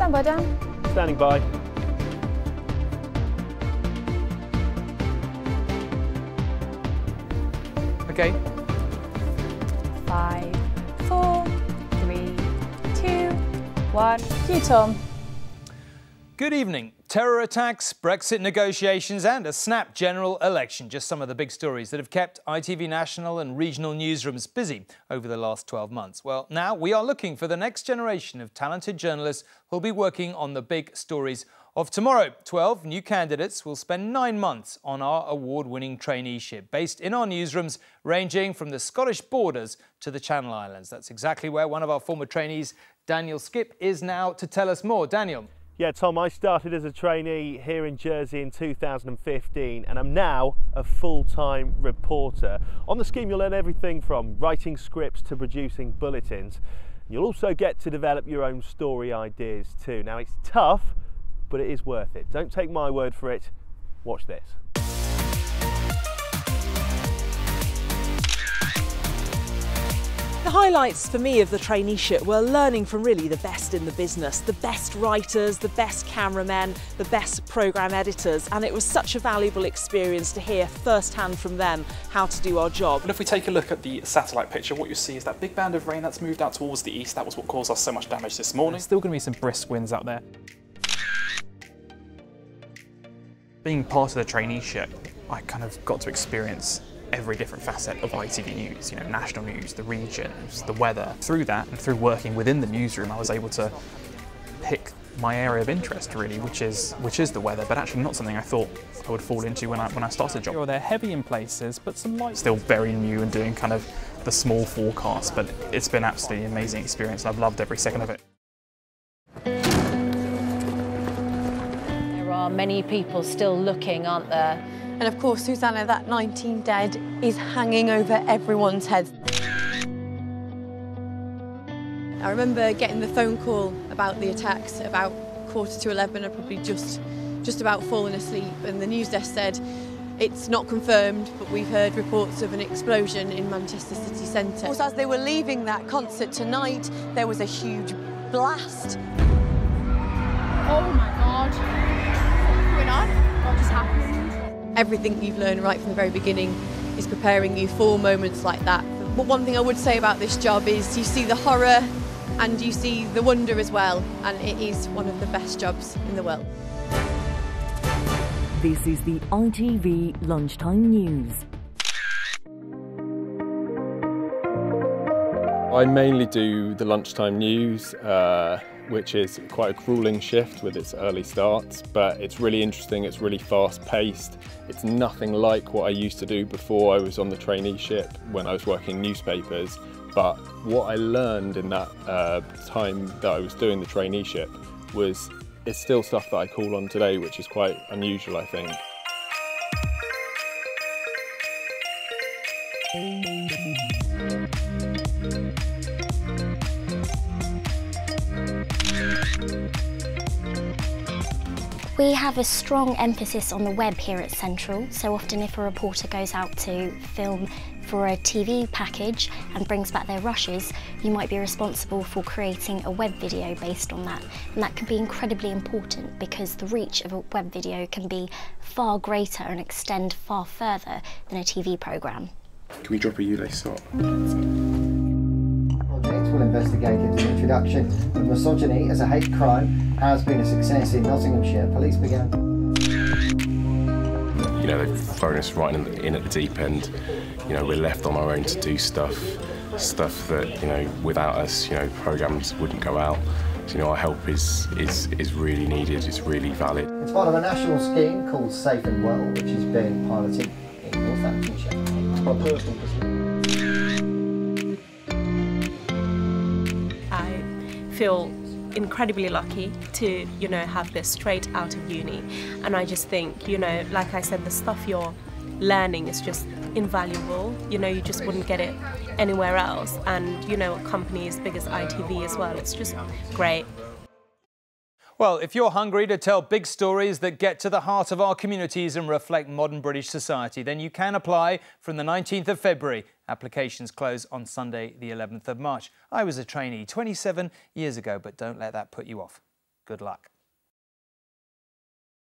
Stand by, Dan. Standing by. Okay. 5, 4, 3, 2, 1. Cue, Tom. Good evening. Terror attacks, Brexit negotiations and a snap general election. Just some of the big stories that have kept ITV national and regional newsrooms busy over the last 12 months. Well, now we are looking for the next generation of talented journalists who'll be working on the big stories of tomorrow. 12 new candidates will spend 9 months on our award-winning traineeship, based in our newsrooms, ranging from the Scottish borders to the Channel Islands. That's exactly where one of our former trainees, Daniel Skip, is now to tell us more. Daniel. Yeah, Tom, I started as a trainee here in Jersey in 2015 and I'm now a full-time reporter. On the scheme you'll learn everything from writing scripts to producing bulletins. You'll also get to develop your own story ideas too. Now it's tough, but it is worth it. Don't take my word for it, watch this. The highlights for me of the traineeship were learning from really the best in the business, the best writers, the best cameramen, the best programme editors, and it was such a valuable experience to hear firsthand from them how to do our job. And if we take a look at the satellite picture, what you see is that big band of rain that's moved out towards the east. That was what caused us so much damage this morning. There's still going to be some brisk winds out there. Being part of the traineeship, I kind of got to experience every different facet of ITV News, you know, national news, the regions, the weather. Through that and through working within the newsroom, I was able to pick my area of interest really, which is the weather, but actually not something I thought I would fall into when I started the job. Sure, they're heavy in places, but some light. Still very new and doing kind of the small forecast, but it's been absolutely amazing experience and I've loved every second of it. There are many people still looking, aren't there? And of course, Susanna, that 19 dead is hanging over everyone's heads. I remember getting the phone call about the attacks about 11:15. I'd probably just about fallen asleep, and the news desk said, it's not confirmed, but we've heard reports of an explosion in Manchester city centre. Of course, as they were leaving that concert tonight, there was a huge blast. Oh my God. What's going on? What just happened? Everything you've learned right from the very beginning is preparing you for moments like that. But one thing I would say about this job is you see the horror and you see the wonder as well, and it is one of the best jobs in the world. This is the ITV Lunchtime News. I mainly do the lunchtime news, which is quite a gruelling shift with its early starts, but it's really interesting, it's really fast-paced. It's nothing like what I used to do before I was on the traineeship when I was working newspapers, but what I learned in that time that I was doing the traineeship it's still stuff that I call on today, which is quite unusual, I think. We have a strong emphasis on the web here at Central, so often if a reporter goes out to film for a TV package and brings back their rushes, you might be responsible for creating a web video based on that. And that can be incredibly important because the reach of a web video can be far greater and extend far further than a TV programme. Can we drop a ULA stop? Will investigate its introduction of misogyny as a hate crime has been a success in Nottinghamshire. Police began. You know, they've thrown us right in at the deep end. You know, we're left on our own to do stuff that, you know, without us, you know, programmes wouldn't go out. So, you know, our help is really needed, it's really valid. It's part of a national scheme called Safe and Well, which is being piloted in Northamptonshire. My personal perspective. Feel incredibly lucky to, you know, have this straight out of uni, and I just think, you know, like I said, the stuff you're learning is just invaluable. You know, you just wouldn't get it anywhere else, and you know, a company as big as ITV as well, it's just great. Well, if you're hungry to tell big stories that get to the heart of our communities and reflect modern British society, then you can apply from the 19th of February. Applications close on Sunday, the 11th of March. I was a trainee 27 years ago, but don't let that put you off. Good luck.